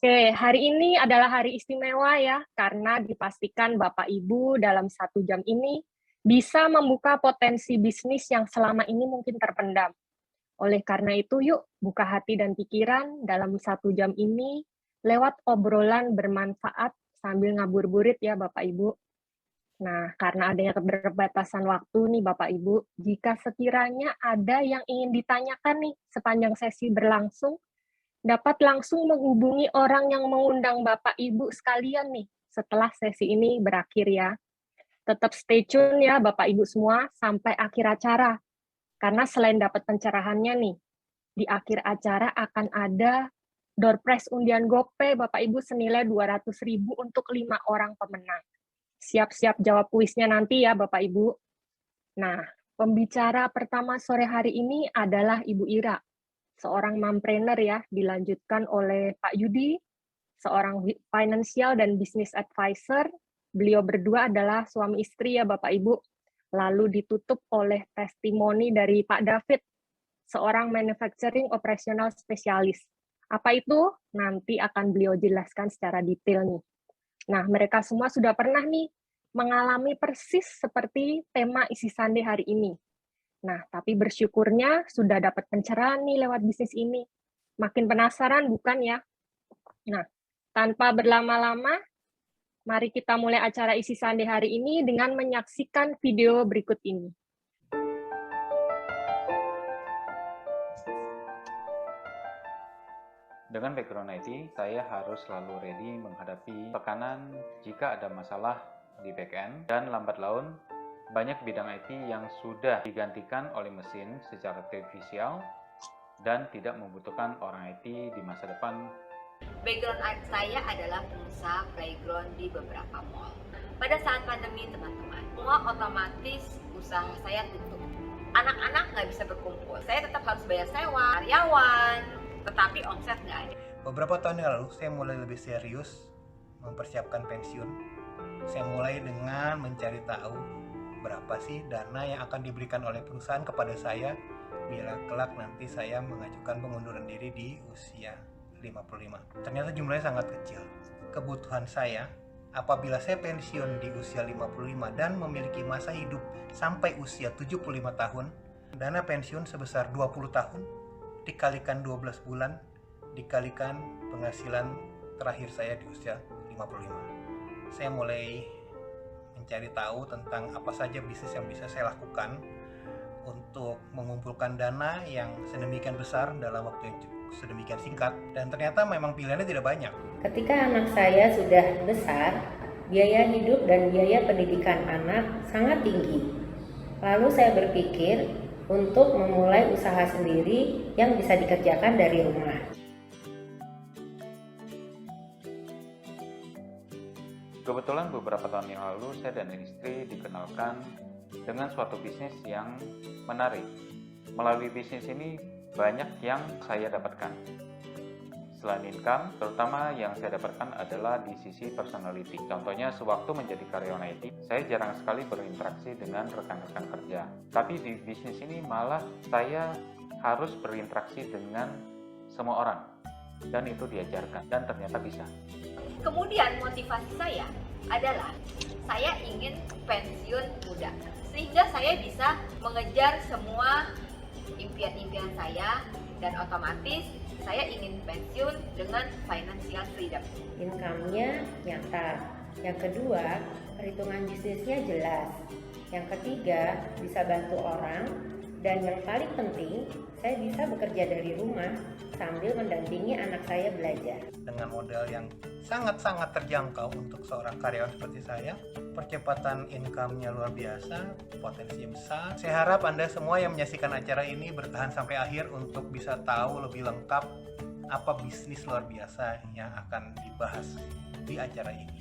Oke, hari ini adalah hari istimewa ya, karena dipastikan Bapak Ibu dalam 1 jam ini bisa membuka potensi bisnis yang selama ini mungkin terpendam. Oleh karena itu, yuk buka hati dan pikiran dalam 1 jam ini lewat obrolan bermanfaat sambil ngabuburit ya Bapak Ibu. Nah, karena adanya keterbatasan waktu nih Bapak Ibu, jika sekiranya ada yang ingin ditanyakan nih sepanjang sesi berlangsung, dapat langsung menghubungi orang yang mengundang Bapak Ibu sekalian nih setelah sesi ini berakhir ya. Tetap stay tune ya Bapak Ibu semua sampai akhir acara. Karena selain dapat pencerahannya nih, di akhir acara akan ada door prize undian GoPay Bapak Ibu senilai 200.000 untuk 5 orang pemenang. Siap-siap jawab kuisnya nanti ya Bapak Ibu. Nah, pembicara pertama sore hari ini adalah Ibu Ira, seorang mompreneur ya, dilanjutkan oleh Pak Yudi, seorang financial dan business advisor. Beliau berdua adalah suami istri ya Bapak Ibu. Lalu ditutup oleh testimoni dari Pak David, seorang manufacturing operational specialist. Apa itu? Nanti akan beliau jelaskan secara detail nih. Nah, mereka semua sudah pernah nih mengalami persis seperti tema isi sande hari ini. Nah, tapi bersyukurnya sudah dapat pencerahan nih lewat bisnis ini. Makin penasaran bukan ya? Nah, tanpa berlama-lama, mari kita mulai acara isi sande hari ini dengan menyaksikan video berikut ini. Dengan background IT, saya harus selalu ready menghadapi tekanan jika ada masalah di backend dan lambat laun. Banyak bidang IT yang sudah digantikan oleh mesin secara artifisial dan tidak membutuhkan orang IT di masa depan. Background saya adalah pengusaha playground di beberapa mall. Pada saat pandemi teman-teman, semua otomatis usaha saya tutup. Anak-anak nggak bisa berkumpul. Saya tetap harus bayar sewa, karyawan, tetapi omset nggak ada. Beberapa tahun yang lalu, saya mulai lebih serius mempersiapkan pensiun. Saya mulai dengan mencari tahu berapa sih dana yang akan diberikan oleh perusahaan kepada saya bila kelak nanti saya mengajukan pengunduran diri di usia 55. Ternyata jumlahnya sangat kecil. Kebutuhan saya apabila saya pensiun di usia 55 dan memiliki masa hidup sampai usia 75 tahun, dana pensiun sebesar 20 tahun dikalikan 12 bulan dikalikan penghasilan terakhir saya di usia 55. Saya mulai mencari tahu tentang apa saja bisnis yang bisa saya lakukan untuk mengumpulkan dana yang sedemikian besar dalam waktu yang sedemikian singkat, dan ternyata memang pilihannya tidak banyak. Ketika anak saya sudah besar, biaya hidup dan biaya pendidikan anak sangat tinggi. Lalu saya berpikir untuk memulai usaha sendiri yang bisa dikerjakan dari rumah. Kebetulan beberapa tahun yang lalu saya dan istri dikenalkan dengan suatu bisnis yang menarik. Melalui bisnis ini banyak yang saya dapatkan. Selain income, terutama yang saya dapatkan adalah di sisi personality. Contohnya, sewaktu menjadi karyawan IT, saya jarang sekali berinteraksi dengan rekan-rekan kerja. Tapi di bisnis ini malah saya harus berinteraksi dengan semua orang. Dan itu diajarkan, dan ternyata bisa. Kemudian motivasi saya adalah saya ingin pensiun muda, sehingga saya bisa mengejar semua impian-impian saya, dan otomatis saya ingin pensiun dengan financial freedom. Income-nya nyata. Yang kedua, perhitungan bisnisnya jelas. Yang ketiga, bisa bantu orang. Dan yang paling penting, saya bisa bekerja dari rumah sambil mendampingi anak saya belajar. Dengan modal yang sangat-sangat terjangkau untuk seorang karyawan seperti saya, percepatan income-nya luar biasa, potensi besar. Saya harap Anda semua yang menyaksikan acara ini bertahan sampai akhir untuk bisa tahu lebih lengkap apa bisnis luar biasa yang akan dibahas di acara ini.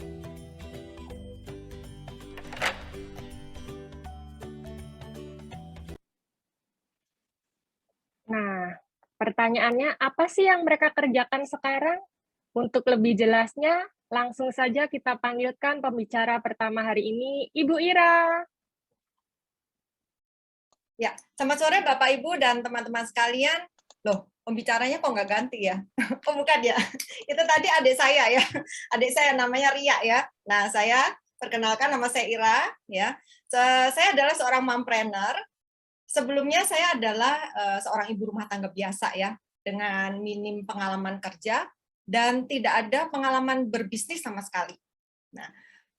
Nah, pertanyaannya apa sih yang mereka kerjakan sekarang? Untuk lebih jelasnya, langsung saja kita panggilkan pembicara pertama hari ini, Ibu Ira. Ya, selamat sore Bapak Ibu dan teman-teman sekalian. Loh, pembicaranya kok nggak ganti ya? Oh bukan ya, itu tadi adik saya ya, adik saya namanya Ria ya. Nah saya perkenalkan, nama saya Ira ya. Saya adalah seorang mompreneur. Sebelumnya saya adalah seorang ibu rumah tangga biasa ya, dengan minim pengalaman kerja dan tidak ada pengalaman berbisnis sama sekali. Nah,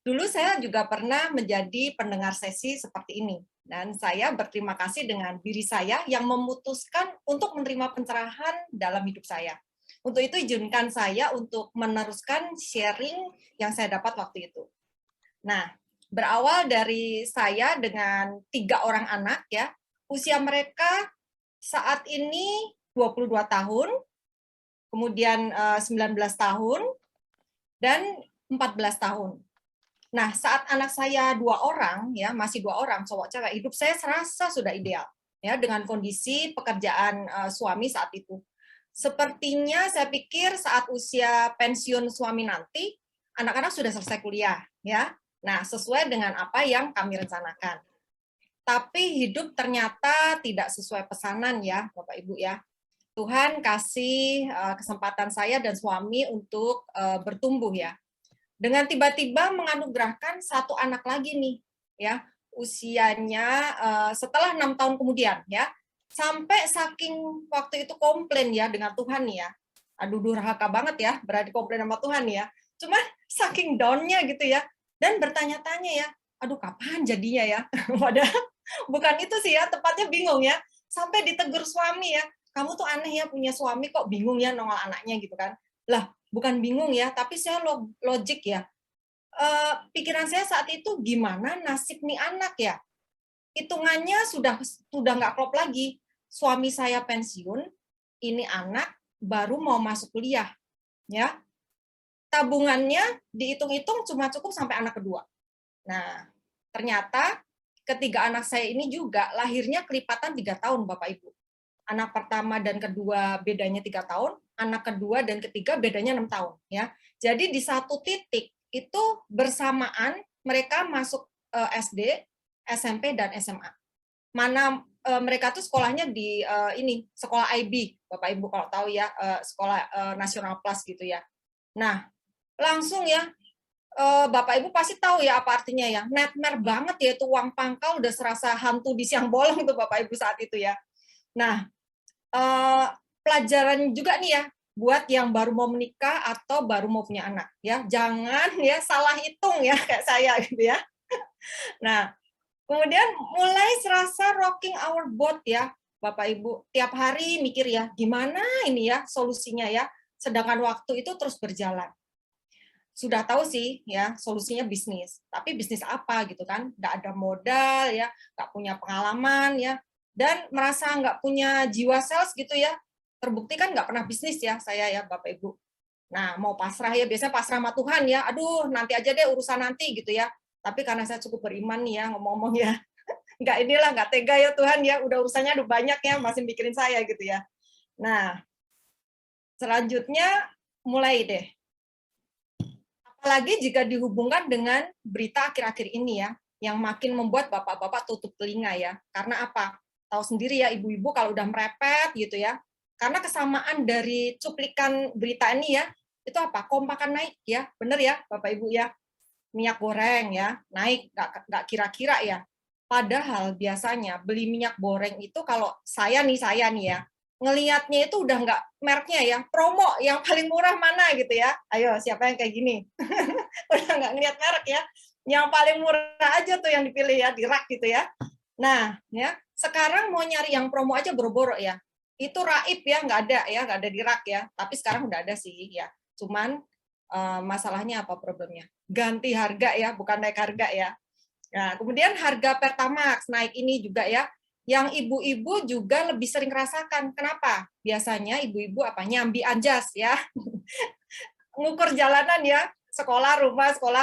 dulu saya juga pernah menjadi pendengar sesi seperti ini. Dan saya berterima kasih dengan diri saya yang memutuskan untuk menerima pencerahan dalam hidup saya. Untuk itu izinkan saya untuk meneruskan sharing yang saya dapat waktu itu. Nah, berawal dari saya dengan 3 orang anak ya, usia mereka saat ini 22 tahun, kemudian 19 tahun, dan 14 tahun. Nah, saat anak saya 2 orang, ya masih 2 orang, cowok cewek, hidup saya serasa sudah ideal, ya dengan kondisi pekerjaan suami saat itu. Sepertinya saya pikir saat usia pensiun suami nanti, anak-anak sudah selesai kuliah, ya. Nah, sesuai dengan apa yang kami rencanakan. Tapi hidup ternyata tidak sesuai pesanan ya, Bapak Ibu ya. Tuhan kasih kesempatan saya dan suami untuk bertumbuh ya. Dengan tiba-tiba menganugerahkan 1 anak lagi nih, ya usianya setelah 6 tahun kemudian, ya sampai saking waktu itu komplain ya dengan Tuhan nih ya, aduh durhaka banget ya, berarti komplain sama Tuhan ya, cuma saking down-nya gitu ya, dan bertanya-tanya ya, aduh kapan jadinya ya, padahal bukan itu sih ya, tepatnya bingung ya, sampai ditegur suami ya, kamu tuh aneh ya punya suami kok bingung ya nongol anaknya gitu kan, lah bukan bingung ya, tapi saya logik ya. Pikiran saya saat itu gimana nasib nih anak ya? Hitungannya sudah nggak klop lagi. Suami saya pensiun, ini anak baru mau masuk kuliah, ya. Tabungannya dihitung-hitung cuma cukup sampai anak kedua. Nah, ternyata ketiga anak saya ini juga lahirnya kelipatan 3 tahun, Bapak Ibu. Anak pertama dan kedua bedanya 3 tahun, anak kedua dan ketiga bedanya 6 tahun. Ya. Jadi di satu titik itu bersamaan mereka masuk SD, SMP, dan SMA. Mana mereka tuh sekolahnya di ini sekolah IB, Bapak Ibu kalau tahu ya, sekolah nasional plus gitu ya. Nah, langsung ya, Bapak Ibu pasti tahu ya apa artinya ya, nightmare banget ya itu uang pangkal udah serasa hantu di siang bolong tuh Bapak Ibu saat itu ya. Nah, pelajaran juga nih ya buat yang baru mau menikah atau baru mau punya anak ya, jangan ya salah hitung ya kayak saya gitu ya. Nah, kemudian mulai serasa rocking our boat ya Bapak Ibu, tiap hari mikir ya gimana ini ya solusinya ya, sedangkan waktu itu terus berjalan. Sudah tahu sih ya solusinya bisnis, tapi bisnis apa gitu kan, nggak ada modal ya, nggak punya pengalaman ya, dan merasa nggak punya jiwa sales gitu ya, terbukti kan nggak pernah bisnis ya saya ya Bapak Ibu. Nah mau pasrah ya, biasanya pasrah sama Tuhan ya, aduh nanti aja deh urusan nanti gitu ya, tapi karena saya cukup beriman nih ya ngomong-ngomong ya, nggak tega ya Tuhan ya, udah urusannya udah banyak ya, masih mikirin saya gitu ya. Nah selanjutnya mulai deh, apalagi jika dihubungkan dengan berita akhir-akhir ini ya, yang makin membuat bapak-bapak tutup telinga ya. Karena apa? Tahu sendiri ya ibu-ibu kalau udah merepet gitu ya. Karena kesamaan dari cuplikan berita ini ya, itu apa? Kompakan naik ya, bener ya Bapak Ibu ya. Minyak goreng ya, naik nggak kira-kira ya. Padahal biasanya beli minyak goreng itu kalau saya nih ya, ngelihatnya itu udah nggak mereknya ya, promo yang paling murah mana gitu ya. Ayo siapa yang kayak gini? Udah nggak ngelihat merek ya, yang paling murah aja tuh yang dipilih ya, di rak gitu ya. Nah ya sekarang mau nyari yang promo aja boro-boro ya, itu raib ya, nggak ada di rak ya, tapi sekarang udah ada sih ya, cuman masalahnya apa problemnya, ganti harga ya, bukan naik harga ya. Nah kemudian harga Pertamax naik ini juga ya, yang ibu-ibu juga lebih sering rasakan. Kenapa? Biasanya ibu-ibu apa, nyambi anjas ya, ngukur jalanan ya, sekolah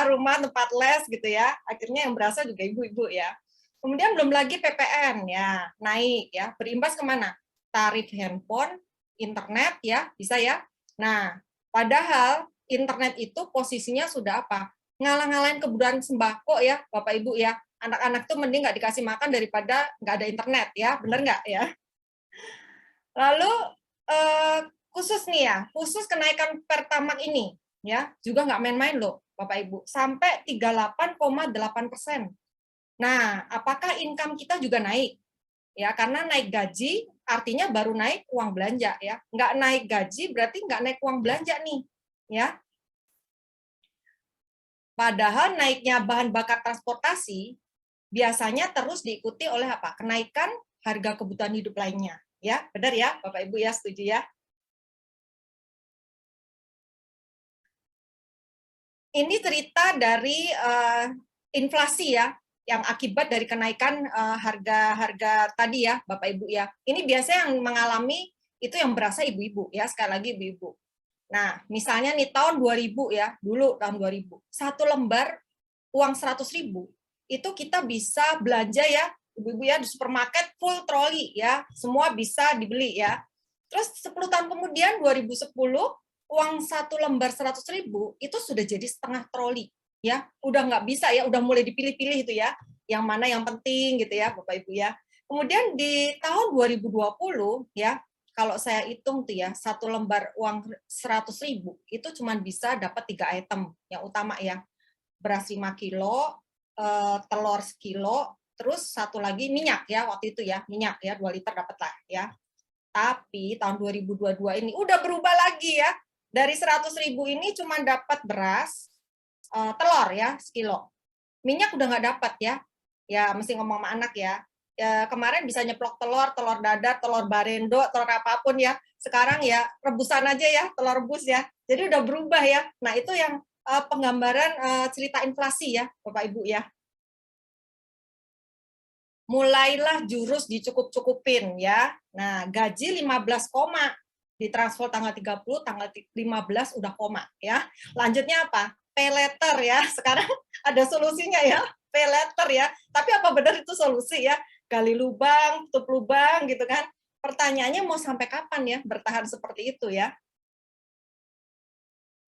rumah tempat les gitu ya, akhirnya yang berasa juga ibu-ibu ya. Kemudian belum lagi PPN ya naik ya, berimbas kemana? Tarif handphone, internet ya, bisa ya. Nah padahal internet itu posisinya sudah apa? Ngalah-ngalahin kebutuhan sembako ya Bapak Ibu ya. Anak-anak tuh mending nggak dikasih makan daripada nggak ada internet ya, bener nggak ya? Lalu khusus nih ya, khusus kenaikan Pertamax ini ya, juga nggak main-main loh Bapak Ibu, sampai 38,8%. Nah, apakah income kita juga naik? Ya, karena naik gaji artinya baru naik uang belanja ya. Nggak naik gaji berarti nggak naik uang belanja nih, ya. Padahal naiknya bahan bakar transportasi biasanya terus diikuti oleh apa? Kenaikan harga kebutuhan hidup lainnya. Ya, benar ya, Bapak Ibu ya, setuju ya? Ini cerita dari inflasi ya, yang akibat dari kenaikan harga-harga tadi ya, Bapak Ibu ya. Ini biasanya yang mengalami itu yang berasa ibu-ibu ya, sekali lagi ibu-ibu. Nah, misalnya nih tahun 2000 ya, dulu tahun 2000, satu lembar uang 100.000 itu kita bisa belanja ya, ibu-ibu ya, di supermarket full troli ya, semua bisa dibeli ya. Terus 10 tahun kemudian 2010 uang satu lembar 100.000 itu sudah jadi setengah troli ya, udah nggak bisa ya, udah mulai dipilih-pilih itu ya, yang mana yang penting gitu ya Bapak Ibu ya. Kemudian di tahun 2020 ya, kalau saya hitung tuh ya, satu lembar uang 100.000 itu cuma bisa dapat 3 item yang utama ya, beras 5 kilo, telur sekilo, terus satu lagi minyak ya, waktu itu ya, minyak ya 2 liter dapat lah ya. Tapi tahun 2022 ini udah berubah lagi ya, dari 100.000 ini cuma dapat beras, telur ya sekilo, minyak udah nggak dapat ya, ya mesti ngomong sama anak ya. Ya, kemarin bisa nyeplok telur, telur dadar, telur barendo, telur apapun ya. Sekarang ya rebusan aja ya, telur rebus ya. Jadi udah berubah ya. Nah itu yang penggambaran cerita inflasi ya, Bapak Ibu ya. Mulailah jurus dicukup-cukupin ya. Nah gaji 15 koma, ditransfer tanggal 30, tanggal 15 udah koma ya. Lanjutnya apa? Pay letter ya. Sekarang ada solusinya ya, pay letter ya. Tapi apa benar itu solusi ya? Gali lubang, tutup lubang gitu kan. Pertanyaannya mau sampai kapan ya bertahan seperti itu ya?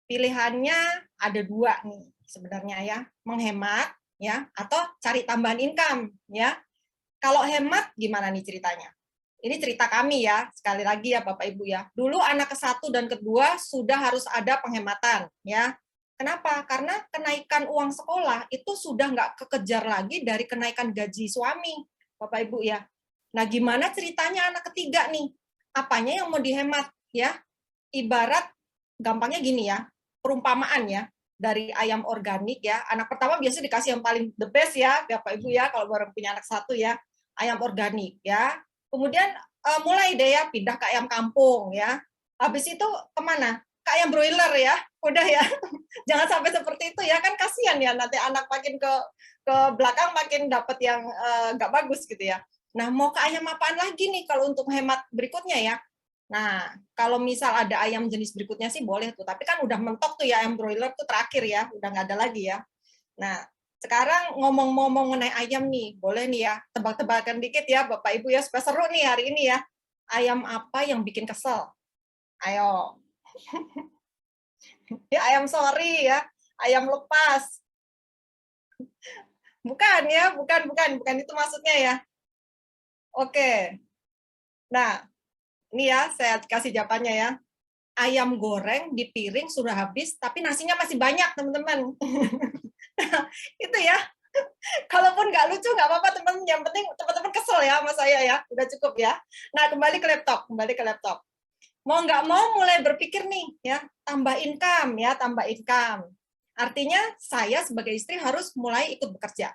Pilihannya ada 2 nih sebenarnya ya, menghemat ya atau cari tambahan income ya. Kalau hemat gimana nih ceritanya? Ini cerita kami ya, sekali lagi ya Bapak Ibu ya. Dulu anak ke-1 dan ke-2 sudah harus ada penghematan ya. Kenapa? Karena kenaikan uang sekolah itu sudah nggak kekejar lagi dari kenaikan gaji suami, Bapak Ibu ya. Nah, gimana ceritanya anak ketiga nih? Apanya yang mau dihemat ya? Ibarat gampangnya gini ya, perumpamaan ya, dari ayam organik ya. Anak pertama biasanya dikasih yang paling the best ya, Bapak Ibu ya, kalau baru punya anak 1 ya, ayam organik ya. Kemudian mulai deh ya pindah ke ayam kampung ya. Habis itu kemana? Ke ayam broiler ya. Udah ya. Jangan sampai seperti itu ya, kan kasihan ya nanti anak makin ke belakang makin dapat yang nggak bagus gitu ya. Nah, mau ke ayam apaan lagi nih kalau untuk hemat berikutnya ya? Nah, kalau misal ada ayam jenis berikutnya sih boleh tuh, tapi kan udah mentok tuh ya ayam broiler tuh terakhir ya, udah nggak ada lagi ya. Nah, sekarang ngomong-ngomong mengenai ayam nih, boleh nih ya, tebak-tebakan dikit ya Bapak Ibu ya, supaya seru nih hari ini ya. Ayam apa yang bikin kesel? Ayo. Ya ayam sorry ya, ayam lepas. Bukan ya, bukan itu maksudnya ya. Oke. Nah, ini ya saya kasih jawabannya ya. Ayam goreng di piring sudah habis, tapi nasinya masih banyak, teman-teman. Itu ya. Kalaupun nggak lucu, nggak apa-apa, teman-teman. Yang penting teman-teman kesel ya sama saya ya. Udah cukup ya. Nah, kembali ke laptop. Mau nggak mau mulai berpikir nih, ya, tambah income ya, tambah income. Artinya saya sebagai istri harus mulai ikut bekerja.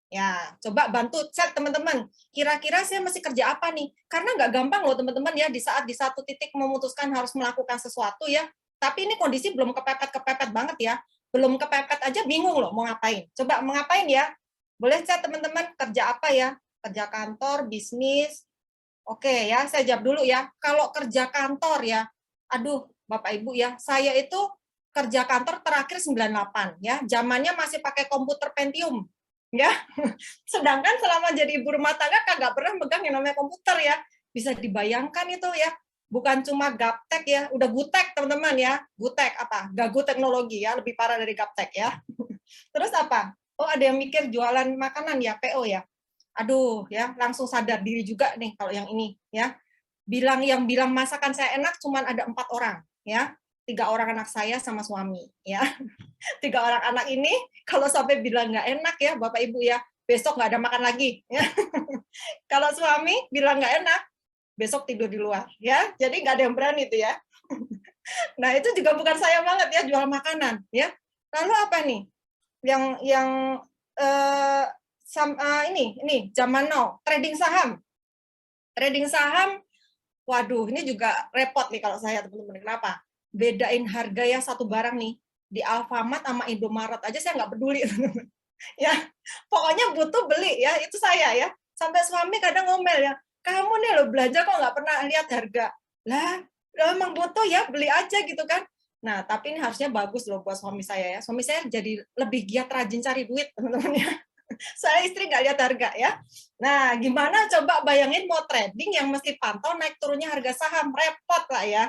Ya, coba bantu cek teman-teman. Kira-kira saya mesti kerja apa nih? Karena nggak gampang loh teman-teman ya di saat di satu titik memutuskan harus melakukan sesuatu ya. Tapi ini kondisi belum kepepet banget ya. Belum kepepet aja bingung loh mau ngapain. Coba mau ngapain ya? Boleh cek teman-teman kerja apa ya? Kerja kantor, bisnis. Oke ya, saya jawab dulu ya. Kalau kerja kantor ya, aduh Bapak Ibu ya, saya itu kerja kantor terakhir 98 ya. Zamannya masih pakai komputer Pentium. Ya, sedangkan selama jadi ibu rumah tangga kagak pernah megang yang namanya komputer ya. Bisa dibayangkan itu ya, bukan cuma gaptek ya, udah gutek teman-teman ya. Gutek apa? Gagu teknologi ya, lebih parah dari gaptek ya. Terus apa? Oh ada yang mikir jualan makanan ya, PO ya. Aduh ya, langsung sadar diri juga nih kalau yang ini ya. yang bilang masakan saya enak cuman ada 4 orang, ya. 3 orang anak saya sama suami, ya. 3 orang anak ini kalau sampai bilang nggak enak ya, Bapak Ibu ya, besok nggak ada makan lagi. Ya. Kalau suami bilang nggak enak, besok tidur di luar, ya. Jadi nggak ada yang berani itu ya. Nah itu juga bukan saya banget ya, jual makanan, ya. Lalu apa nih? Yang ini zaman now, trading saham. Trading saham, waduh ini juga repot nih kalau saya teman-teman. Kenapa? Bedain harga ya satu barang nih di Alfamart sama Indomaret aja saya nggak peduli. Ya, pokoknya butuh beli ya, itu saya ya. Sampai suami kadang ngomel ya, kamu nih lo belanja kok nggak pernah lihat harga. Lah, emang butuh ya, beli aja gitu kan. Nah, tapi ini harusnya bagus loh buat suami saya ya. Suami saya jadi lebih giat rajin cari duit, teman-teman ya. Saya istri nggak lihat harga ya. Nah, gimana coba bayangin mau trading yang mesti pantau naik turunnya harga saham, repot lah ya,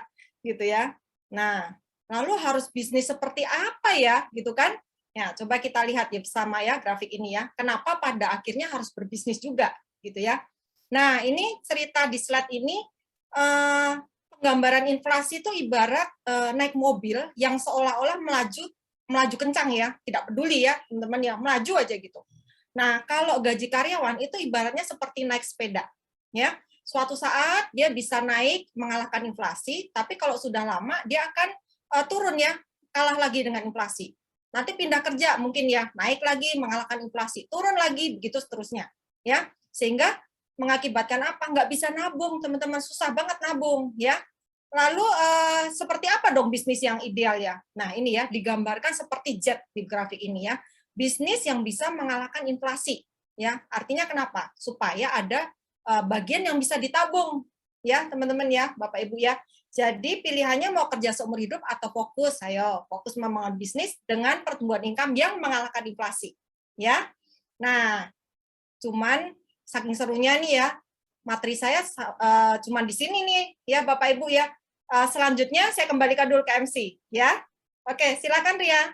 gitu ya. Nah, lalu harus bisnis seperti apa ya, gitu kan? Ya, coba kita lihat ya bersama ya grafik ini ya. Kenapa pada akhirnya harus berbisnis juga, gitu ya. Nah, ini cerita di slide ini, penggambaran inflasi itu ibarat naik mobil yang seolah-olah melaju kencang ya, tidak peduli ya, teman-teman ya, melaju aja gitu. Nah, kalau gaji karyawan itu ibaratnya seperti naik sepeda, ya. Suatu saat dia bisa naik mengalahkan inflasi, tapi kalau sudah lama dia akan turun ya, kalah lagi dengan inflasi. Nanti pindah kerja mungkin ya, naik lagi mengalahkan inflasi, turun lagi, begitu seterusnya. Ya, sehingga mengakibatkan apa? Nggak bisa nabung, teman-teman, susah banget nabung. Ya. Lalu seperti apa dong bisnis yang ideal ya? Nah ini ya, digambarkan seperti jet di grafik ini ya. Bisnis yang bisa mengalahkan inflasi. Ya, artinya kenapa? Supaya ada bagian yang bisa ditabung. Ya, teman-teman ya, Bapak Ibu ya. Jadi pilihannya mau kerja seumur hidup atau fokus, ayo fokus membangun bisnis dengan pertumbuhan income yang mengalahkan inflasi, ya. Nah, cuman saking serunya nih ya, materi saya cuman di sini nih, ya Bapak Ibu ya. Selanjutnya saya kembalikan dulu ke MC, ya. Oke, silakan Ria.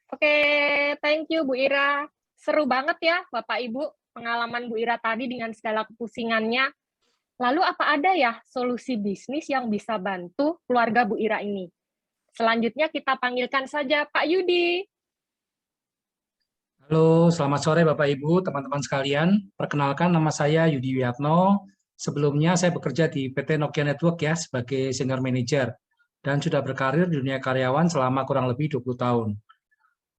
Oke, thank you Bu Ira. Seru banget ya Bapak Ibu pengalaman Bu Ira tadi dengan segala kepusingannya. Lalu apa ada ya solusi bisnis yang bisa bantu keluarga Bu Ira ini? Selanjutnya kita panggilkan saja Pak Yudi. Halo, selamat sore Bapak Ibu, teman-teman sekalian. Perkenalkan nama saya Yudi Wiyatno. Sebelumnya saya bekerja di PT Nokia Network ya sebagai senior manager dan sudah berkarir di dunia karyawan selama kurang lebih 20 tahun.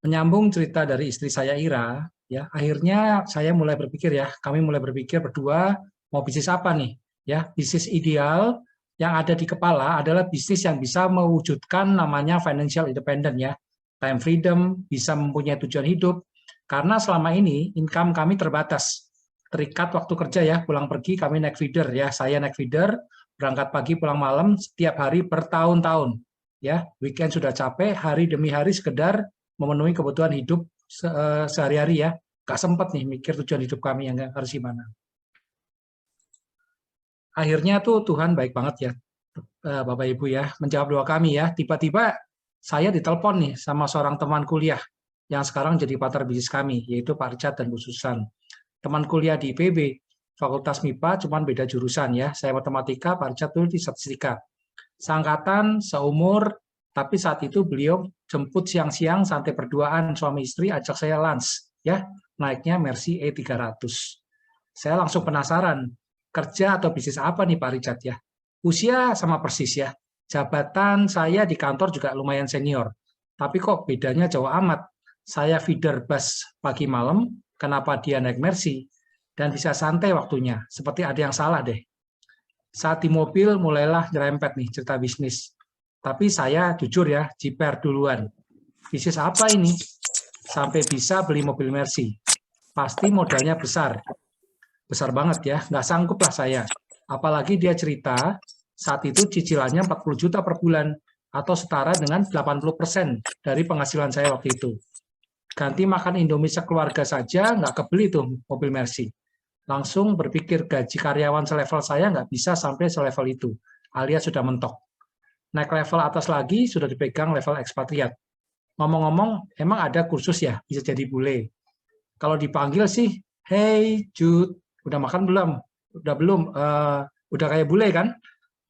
Menyambung cerita dari istri saya Ira, ya akhirnya saya mulai berpikir ya, kami mulai berpikir berdua mau bisnis apa nih? Ya, bisnis ideal yang ada di kepala adalah bisnis yang bisa mewujudkan namanya financial independent ya, time freedom, bisa mempunyai tujuan hidup. Karena selama ini income kami terbatas, terikat waktu kerja ya, pulang pergi kami naik feeder ya, saya naik feeder, berangkat pagi pulang malam setiap hari bertahun-tahun ya, weekend sudah capek, hari demi hari sekedar memenuhi kebutuhan hidup sehari-hari ya, gak sempat nih mikir tujuan hidup kami yang harus gimana. Akhirnya tuh Tuhan baik banget ya, Bapak Ibu ya, menjawab doa kami ya. Tiba-tiba saya ditelepon nih sama seorang teman kuliah yang sekarang jadi partner bisnis kami, yaitu Pak Richard dan Bu Susan. Teman kuliah di IPB, Fakultas MIPA, cuman beda jurusan ya. Saya matematika, Pak Richard tuh di statistika. Seangkatan, seumur, tapi saat itu beliau jemput siang-siang santai berduaan suami istri, ajak saya lunch ya, naiknya Mercy E300. Saya langsung penasaran, kerja atau bisnis apa nih Pak Richard ya? Usia sama persis ya, jabatan saya di kantor juga lumayan senior, tapi kok bedanya jauh amat. Saya feeder bus pagi malam, kenapa dia naik Mercy, dan bisa santai waktunya, seperti ada yang salah deh. Saat di mobil mulailah nyerempet nih cerita bisnis, tapi saya jujur ya, jiper duluan. Bisnis apa ini? Sampai bisa beli mobil Mercy. Pasti modalnya besar. Besar banget ya, nggak sanggup lah saya. Apalagi dia cerita, saat itu cicilannya 40 juta per bulan, atau setara dengan 80% dari penghasilan saya waktu itu. Ganti makan Indomie sekeluarga saja, nggak kebeli tuh mobil Mercy. Langsung berpikir gaji karyawan selevel saya nggak bisa sampai selevel itu, alias sudah mentok. Naik level atas lagi, sudah dipegang level ekspatriat. Ngomong-ngomong, emang ada kursus ya, bisa jadi bule. Kalau dipanggil sih, hey Jude, Udah makan belum? Udah belum? Udah kayak bule kan?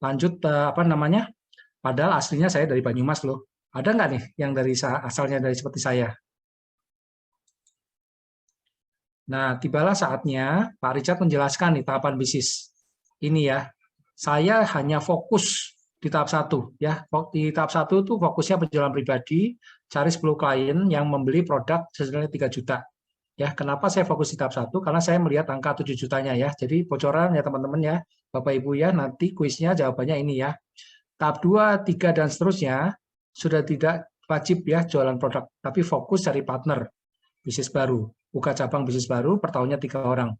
Lanjut apa namanya? Padahal aslinya saya dari Banyumas loh. Ada nggak nih yang dari asalnya dari seperti saya? Nah, tibalah saatnya Pak Richard menjelaskan nih tahapan bisnis ini ya. Saya hanya fokus di tahap 1 ya. Di tahap 1 itu fokusnya penjualan pribadi, cari 10 klien yang membeli produk senilai 3 juta. Ya, kenapa saya fokus di tahap 1? Karena saya melihat angka 7 jutanya ya. Jadi bocoran ya teman-teman ya, Bapak Ibu ya, nanti kuisnya jawabannya ini ya. Tahap 2, 3 dan seterusnya sudah tidak wajib ya jualan produk, tapi fokus cari partner bisnis baru. Buka cabang bisnis baru, per tahunnya 3 orang.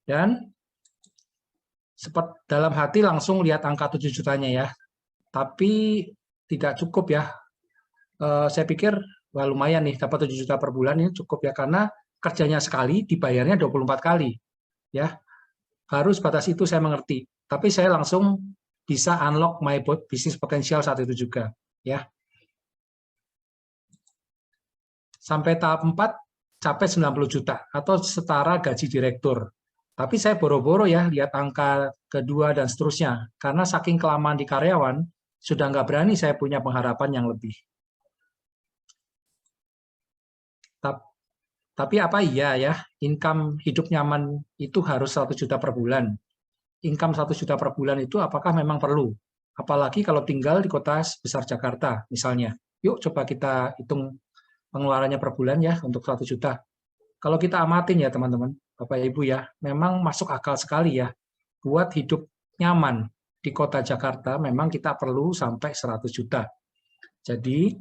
Dan dalam hati langsung lihat angka 7 jutanya ya. Tapi tidak cukup ya. Saya pikir wah lumayan nih, dapat 7 juta per bulan ini cukup ya, karena kerjanya sekali, dibayarnya 24 kali. Ya, harus batas itu saya mengerti. Tapi saya langsung bisa unlock my business potential saat itu juga. Ya. Sampai tahap 4, capai 90 juta atau setara gaji direktur. Tapi saya boro-boro ya lihat angka kedua dan seterusnya. Karena saking kelamaan di karyawan, sudah nggak berani saya punya pengharapan yang lebih. Tapi apa iya ya, income hidup nyaman itu harus 100 juta per bulan. Income 100 juta per bulan itu apakah memang perlu? Apalagi kalau tinggal di kota besar Jakarta misalnya. Yuk coba kita hitung pengeluarannya per bulan ya untuk 100 juta. Kalau kita amatin ya teman-teman, Bapak Ibu ya, memang masuk akal sekali ya. Buat hidup nyaman di kota Jakarta memang kita perlu sampai 100 juta. Jadi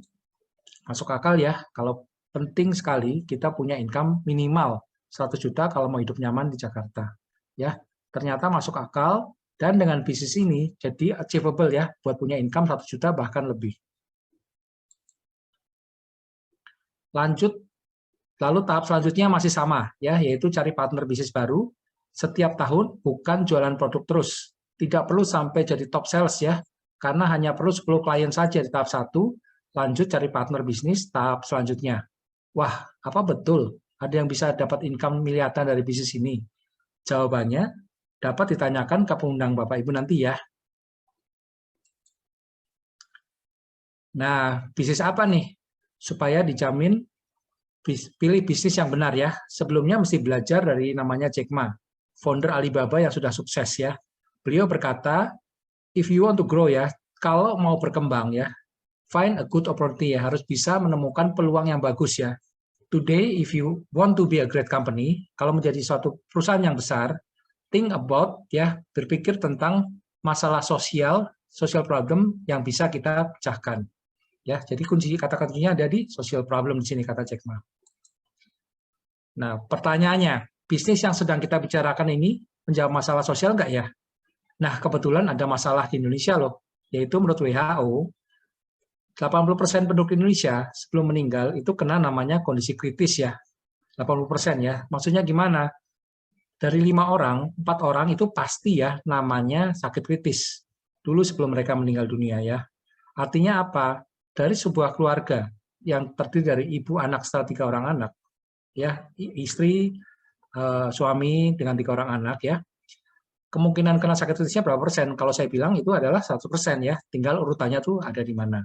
masuk akal ya, kalau penting sekali kita punya income minimal 100 juta kalau mau hidup nyaman di Jakarta. Ya, ternyata masuk akal dan dengan bisnis ini jadi achievable ya buat punya income 100 juta bahkan lebih. Lanjut, lalu tahap selanjutnya masih sama, ya, yaitu cari partner bisnis baru. Setiap tahun bukan jualan produk terus. Tidak perlu sampai jadi top sales ya, karena hanya perlu 10 klien saja di tahap 1, lanjut cari partner bisnis tahap selanjutnya. Wah, apa betul ada yang bisa dapat income miliaran dari bisnis ini? Jawabannya dapat ditanyakan ke pengundang Bapak Ibu nanti ya. Nah, bisnis apa nih? Supaya dijamin pilih bisnis yang benar ya. Sebelumnya mesti belajar dari namanya Jack Ma, founder Alibaba yang sudah sukses ya. Beliau berkata, if you want to grow ya, kalau mau berkembang ya, find a good opportunity ya, harus bisa menemukan peluang yang bagus ya. Today, if you want to be a great company, kalau menjadi suatu perusahaan yang besar, think about ya, berpikir tentang masalah social problem yang bisa kita pecahkan. Ya, jadi kata kuncinya ada di social problem di sini kata Jack Ma. Nah, pertanyaannya, bisnis yang sedang kita bicarakan ini menjawab masalah sosial nggak ya? Nah, kebetulan ada masalah di Indonesia loh, yaitu menurut WHO, 80% penduduk Indonesia sebelum meninggal itu kena namanya kondisi kritis ya. 80% ya. Maksudnya gimana? Dari 5 orang, 4 orang itu pasti ya namanya sakit kritis. Dulu sebelum mereka meninggal dunia ya. Artinya apa? Dari sebuah keluarga yang terdiri dari ibu, anak, serta 3 orang anak, ya, istri, suami dengan 3 orang anak ya, kemungkinan kena sakit kritisnya berapa persen? Kalau saya bilang itu adalah 100% ya, tinggal urutannya tuh ada di mana.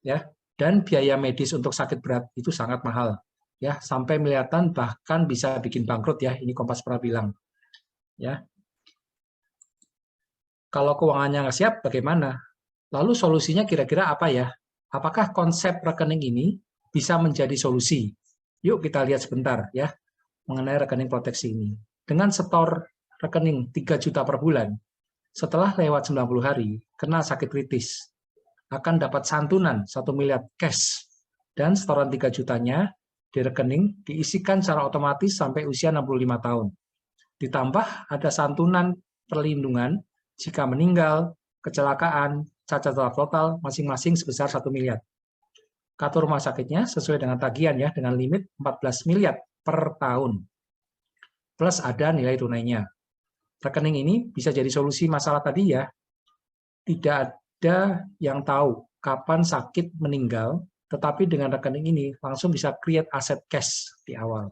Ya, dan biaya medis untuk sakit berat itu sangat mahal ya, sampai miliaran bahkan bisa bikin bangkrut ya, ini Kompas pernah bilang ya. Kalau keuangannya nggak siap bagaimana? Lalu solusinya kira-kira apa ya? Apakah konsep rekening ini bisa menjadi solusi? Yuk kita lihat sebentar ya mengenai rekening proteksi ini. Dengan setor rekening 3 juta per bulan, setelah lewat 90 hari kena sakit kritis, akan dapat santunan 1 miliar cash dan setoran 3 jutanya di rekening diisikan secara otomatis sampai usia 65 tahun. Ditambah ada santunan perlindungan jika meninggal, kecelakaan, cacat total masing-masing sebesar 1 miliar. Kartu rumah sakitnya sesuai dengan tagihan ya, dengan limit 14 miliar per tahun. Plus ada nilai tunainya. Rekening ini bisa jadi solusi masalah tadi ya. Tidak ada yang tahu kapan sakit meninggal, tetapi dengan rekening ini langsung bisa create aset cash di awal.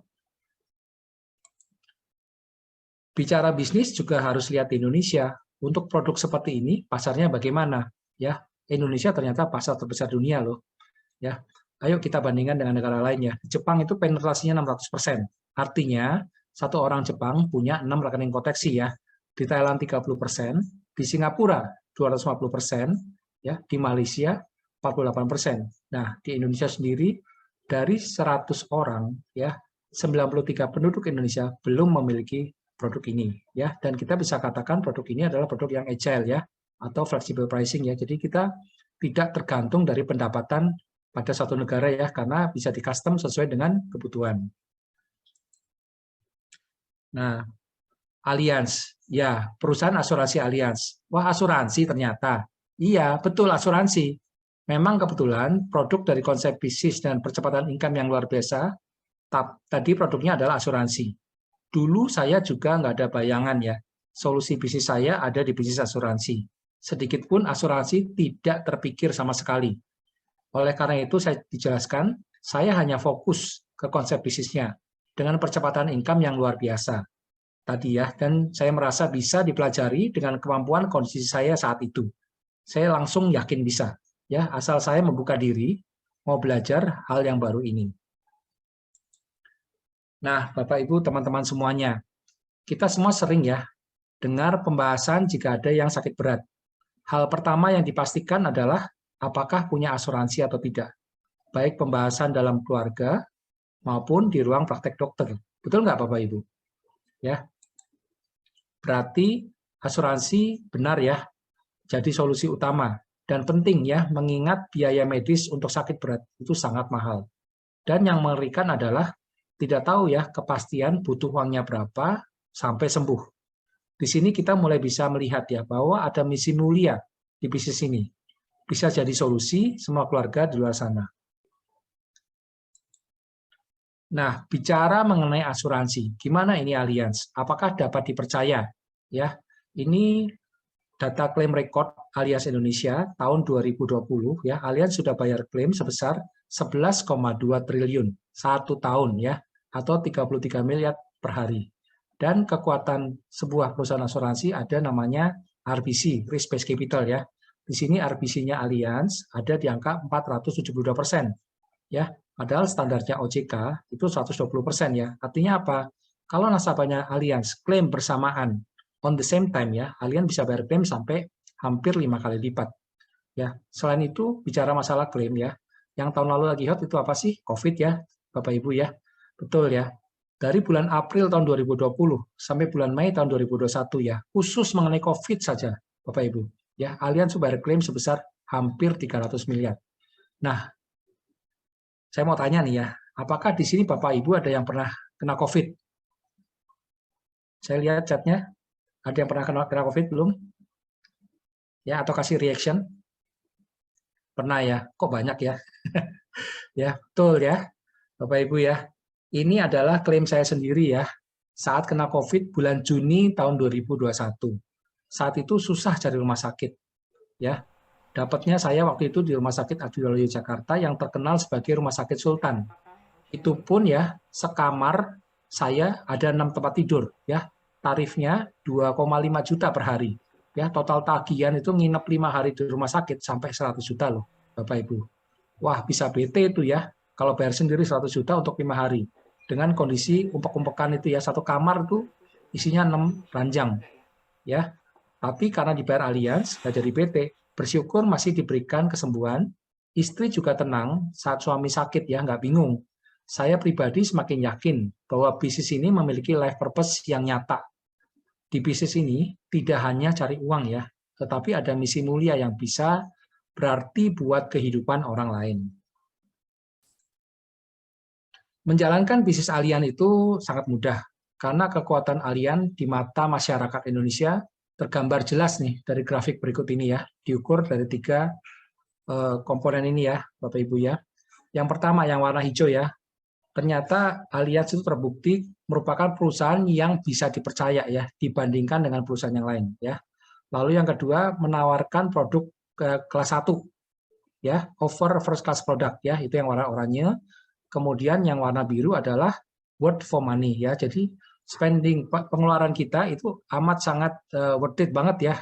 bicara bisnis juga harus lihat di Indonesia. Untuk produk seperti ini, pasarnya bagaimana? Ya, Indonesia ternyata pasar terbesar dunia loh. Ya, ayo kita bandingkan dengan negara lainnya. Jepang itu penetrasinya 600%. Artinya, satu orang Jepang punya 6 rekening koteksi ya. Di Thailand 30%, di Singapura 250%, ya, di Malaysia 48%. Nah, di Indonesia sendiri dari 100 orang ya, 93 penduduk Indonesia belum memiliki produk ini ya, dan kita bisa katakan produk ini adalah produk yang agile ya, atau flexible pricing ya. Jadi kita tidak tergantung dari pendapatan pada satu negara ya, karena bisa di custom sesuai dengan kebutuhan. Nah, Allianz, ya, perusahaan asuransi Allianz. Wah, asuransi ternyata. Iya, betul asuransi. Memang kebetulan produk dari konsep bisnis dan percepatan income yang luar biasa, tadi produknya adalah asuransi. Dulu saya juga nggak ada bayangan ya, solusi bisnis saya ada di bisnis asuransi. Sedikit pun asuransi tidak terpikir sama sekali. Oleh karena itu saya dijelaskan, saya hanya fokus ke konsep bisnisnya dengan percepatan income yang luar biasa. Tadi ya, dan saya merasa bisa dipelajari dengan kemampuan kondisi saya saat itu. Saya langsung yakin bisa. Ya, asal saya membuka diri, mau belajar hal yang baru ini. Nah, Bapak Ibu, teman-teman semuanya, kita semua sering ya dengar pembahasan jika ada yang sakit berat. Hal pertama yang dipastikan adalah apakah punya asuransi atau tidak, baik pembahasan dalam keluarga maupun di ruang praktek dokter. Betul nggak, Bapak Ibu? Ya, berarti asuransi benar ya, jadi solusi utama. Dan penting ya, mengingat biaya medis untuk sakit berat itu sangat mahal. Dan yang mengerikan adalah tidak tahu ya kepastian butuh uangnya berapa sampai sembuh. Di sini kita mulai bisa melihat ya bahwa ada misi mulia di bisnis ini. Bisa jadi solusi semua keluarga di luar sana. Nah, bicara mengenai asuransi, gimana ini Allianz? Apakah dapat dipercaya? Ya, ini data klaim record Allianz Indonesia tahun 2020 ya, Allianz sudah bayar klaim sebesar 11,2 triliun satu tahun ya, atau 33 miliar per hari. Dan kekuatan sebuah perusahaan asuransi ada namanya RBC, Risk Based Capital ya. Di sini RBC-nya Allianz ada di angka 472% ya. Padahal standarnya OJK itu 120% ya. Artinya apa? Kalau nasabahnya Allianz klaim bersamaan on the same time ya, Allianz bisa bayar klaim sampai hampir 5 kali lipat. Ya, selain itu bicara masalah klaim ya, yang tahun lalu lagi hot itu apa sih? COVID ya, Bapak Ibu ya. Betul ya. Dari bulan April tahun 2020 sampai bulan Mei tahun 2021 ya, khusus mengenai COVID saja, Bapak Ibu. Ya, Allianz bayar klaim sebesar hampir 300 miliar. Nah, saya mau tanya nih ya, apakah di sini Bapak Ibu ada yang pernah kena COVID? Saya lihat chatnya. Ada yang pernah kena COVID belum? Ya, atau kasih reaction? Pernah ya? Kok banyak ya? Ya, betul ya, Bapak Ibu ya. Ini adalah klaim saya sendiri ya. Saat kena COVID bulan Juni tahun 2021. Saat itu susah cari rumah sakit. Ya, dapatnya saya waktu itu di Rumah Sakit Abdiwaluyo Jakarta yang terkenal sebagai Rumah Sakit Sultan. Itu pun ya, sekamar saya ada 6 tempat tidur ya. Tarifnya 2,5 juta per hari. Ya, total tagihan itu nginep 5 hari di rumah sakit sampai 100 juta loh, Bapak Ibu. Wah, bisa bete itu ya, kalau bayar sendiri 100 juta untuk 5 hari. Dengan kondisi umpek-umpekan itu ya, satu kamar itu isinya 6 ranjang. Ya, tapi karena dibayar Allianz, nggak jadi bete, bersyukur masih diberikan kesembuhan. Istri juga tenang saat suami sakit ya, nggak bingung. Saya pribadi semakin yakin bahwa bisnis ini memiliki life purpose yang nyata. Di bisnis ini tidak hanya cari uang ya, tetapi ada misi mulia yang bisa berarti buat kehidupan orang lain. Menjalankan bisnis Allianz itu sangat mudah, karena kekuatan Allianz di mata masyarakat Indonesia tergambar jelas nih dari grafik berikut ini ya, diukur dari 3 komponen ini ya, Bapak Ibu ya. Yang pertama yang warna hijau ya, ternyata Allianz itu terbukti merupakan perusahaan yang bisa dipercaya ya dibandingkan dengan perusahaan yang lain ya. Lalu yang kedua menawarkan produk kelas 1 ya, offer first class product ya, itu yang warna oranye. Kemudian yang warna biru adalah worth for money ya. Jadi pengeluaran kita itu amat sangat worth it banget ya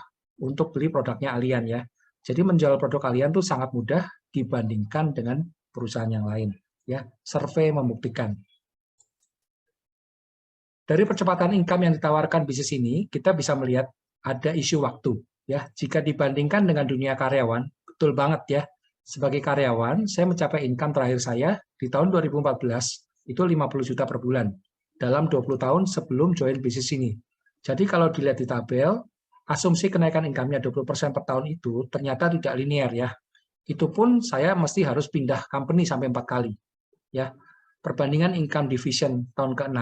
untuk beli produknya Allian ya. Jadi menjual produk Allian tuh sangat mudah dibandingkan dengan perusahaan yang lain ya. Survei membuktikan. Dari percepatan income yang ditawarkan bisnis ini, kita bisa melihat ada isu waktu ya. Jika dibandingkan dengan dunia karyawan, betul banget ya. Sebagai karyawan, saya mencapai income terakhir saya di tahun 2014 itu 50 juta per bulan dalam 20 tahun sebelum join bisnis ini. Jadi kalau dilihat di tabel, asumsi kenaikan income-nya 20% per tahun itu ternyata tidak linear ya. Itu pun saya mesti harus pindah company sampai 4 kali. Ya. Perbandingan income division tahun ke-6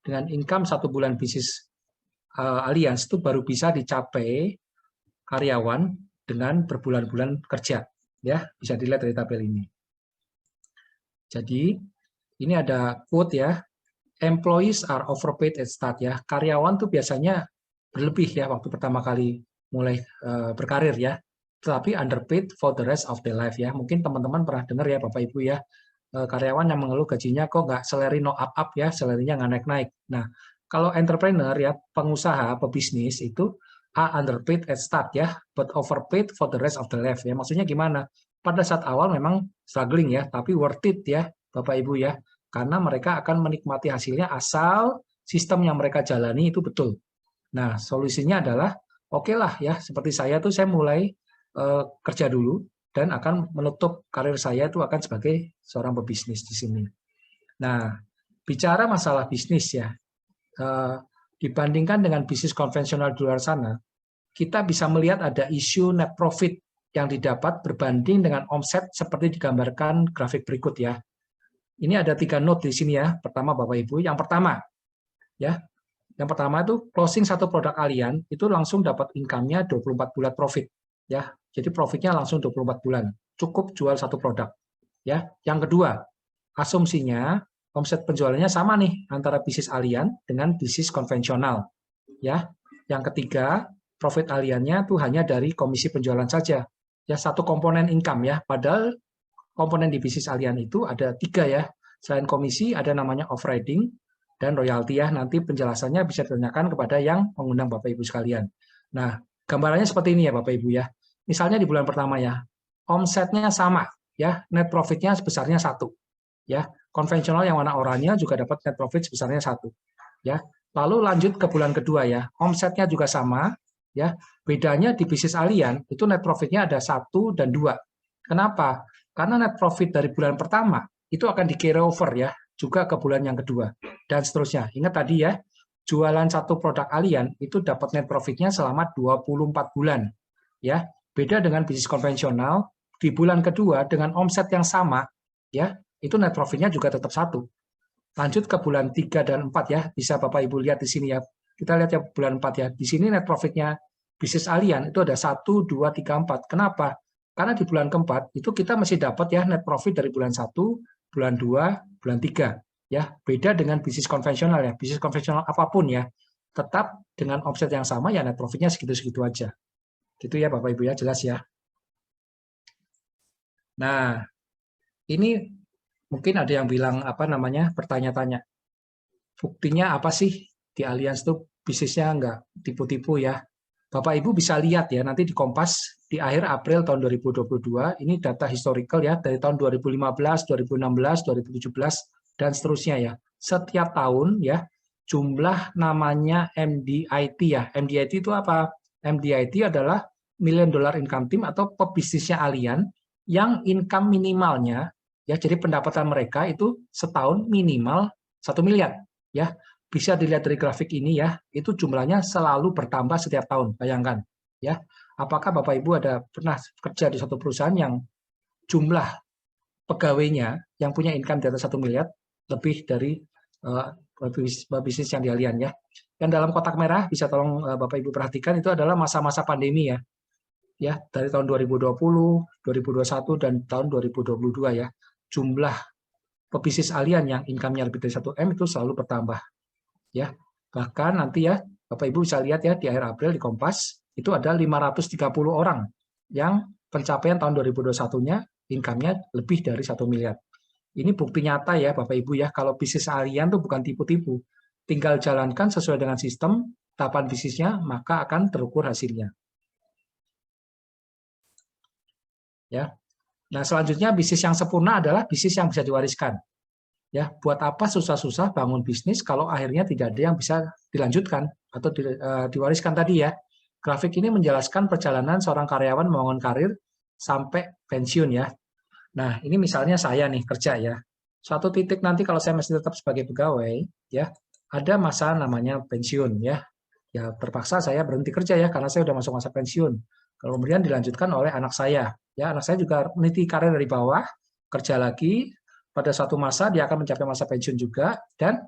dengan income 1 bulan bisnis Allianz itu baru bisa dicapai karyawan dengan berbulan-bulan kerja. Ya, bisa dilihat dari tabel ini. Jadi, ini ada quote ya. Employees are overpaid at start ya. Karyawan tuh biasanya berlebih ya waktu pertama kali mulai berkarir ya. Tetapi underpaid for the rest of their life ya. Mungkin teman-teman pernah dengar ya Bapak Ibu ya. Karyawan yang mengeluh gajinya kok nggak salary no up ya, salary-nya nggak naik-naik. Nah, kalau entrepreneur ya, pengusaha, pebisnis itu are underpaid at start ya, but overpaid for the rest of the life ya. Maksudnya gimana? Pada saat awal memang struggling ya, tapi worth it ya, Bapak Ibu ya. Karena mereka akan menikmati hasilnya asal sistem yang mereka jalani itu betul. Nah, solusinya adalah oke lah ya, seperti saya tuh saya mulai kerja dulu dan akan menutup karir saya itu akan sebagai seorang pebisnis di sini. Nah, bicara masalah bisnis ya, dibandingkan dengan bisnis konvensional di luar sana, kita bisa melihat ada isu net profit yang didapat berbanding dengan omset seperti digambarkan grafik berikut ya. Ini ada 3 note di sini ya. Pertama Bapak Ibu, yang pertama ya. Yang pertama itu closing satu produk Allian itu langsung dapat income-nya 24 bulan profit ya. Jadi profitnya langsung 24 bulan. Cukup jual satu produk ya. Yang kedua, asumsinya omset penjualannya sama nih antara bisnis Allian dengan bisnis konvensional ya. Yang ketiga, profit Allian-nya tuh hanya dari komisi penjualan saja. Ya, satu komponen income ya. Padahal komponen di bisnis Allian itu ada 3 ya. Selain komisi ada namanya off-riding dan royalti ya. Nanti penjelasannya bisa ditanyakan kepada yang mengundang Bapak Ibu sekalian. Nah, gambarannya seperti ini ya Bapak Ibu ya. Misalnya di bulan pertama ya, omsetnya sama ya, net profitnya sebesarnya 1 ya. Konvensional yang warna oranye juga dapat net profit sebesarnya 1 ya. Lalu lanjut ke bulan kedua ya, omsetnya juga sama ya. Bedanya di bisnis Allian itu net profitnya ada 1 dan 2. Kenapa? Karena net profit dari bulan pertama itu akan di carry over ya, juga ke bulan yang kedua dan seterusnya. Ingat tadi ya, jualan satu produk Allian itu dapat net profitnya selama 24 bulan ya. Beda dengan bisnis konvensional, di bulan kedua dengan omset yang sama ya, itu net profitnya juga tetap 1. Lanjut ke bulan 3 dan 4 ya, bisa Bapak Ibu lihat di sini ya. Kita lihat ya bulan 4 ya. Di sini net profitnya bisnis Allian itu ada 1, 2, 3, 4. Kenapa? Karena di bulan keempat itu kita masih dapat ya net profit dari bulan 1, bulan 2, bulan 3 ya. Beda dengan bisnis konvensional ya. Bisnis konvensional apapun ya, tetap dengan omset yang sama ya net profitnya segitu-segitu aja. Gitu ya Bapak Ibu ya, jelas ya. Nah, ini mungkin ada yang bilang apa namanya, bertanya-tanya. Buktinya apa sih di Allianz itu bisnisnya nggak tipu-tipu ya. Bapak Ibu bisa lihat ya nanti di Kompas di akhir April tahun 2022 ini data historical ya dari tahun 2015, 2016, 2017 dan seterusnya ya. Setiap tahun ya jumlah namanya MDIT ya. MDIT itu apa? MDIT adalah $1 million income team atau pebisnisnya Allian yang income minimalnya ya, jadi pendapatan mereka itu setahun minimal 1 miliar ya. Bisa dilihat dari grafik ini ya, itu jumlahnya selalu bertambah setiap tahun. Bayangkan ya, apakah Bapak Ibu ada pernah kerja di suatu perusahaan yang jumlah pegawainya yang punya income di atas 1 miliar lebih dari bisnis yang di Allian ya. Dan dalam kotak merah bisa tolong Bapak Ibu perhatikan itu adalah masa-masa pandemi ya. Ya, dari tahun 2020, 2021 dan tahun 2022 ya. Jumlah pebisnis Allian yang income-nya lebih dari 1 M itu selalu bertambah. Ya, bahkan nanti ya Bapak Ibu bisa lihat ya di akhir April di Kompas itu ada 530 orang yang pencapaian tahun 2021-nya income-nya lebih dari 1 miliar. Ini bukti nyata ya Bapak Ibu ya, kalau bisnis Allian itu bukan tipu-tipu. tinggal jalankan sesuai dengan sistem, tahapan bisnisnya, maka akan terukur hasilnya. Ya. Nah, selanjutnya bisnis yang sempurna adalah bisnis yang bisa diwariskan. Ya, buat apa susah-susah bangun bisnis kalau akhirnya tidak ada yang bisa dilanjutkan atau diwariskan tadi ya. Grafik ini menjelaskan perjalanan seorang karyawan membangun karir sampai pensiun ya. Nah, ini misalnya saya nih kerja ya. Suatu titik nanti kalau saya masih tetap sebagai pegawai ya, ada masa namanya pensiun ya. Ya terpaksa saya berhenti kerja ya karena saya sudah masuk masa pensiun. Kemudian dilanjutkan oleh anak saya. Ya, anak saya juga meniti karir dari bawah, kerja lagi. Pada suatu masa dia akan mencapai masa pensiun juga dan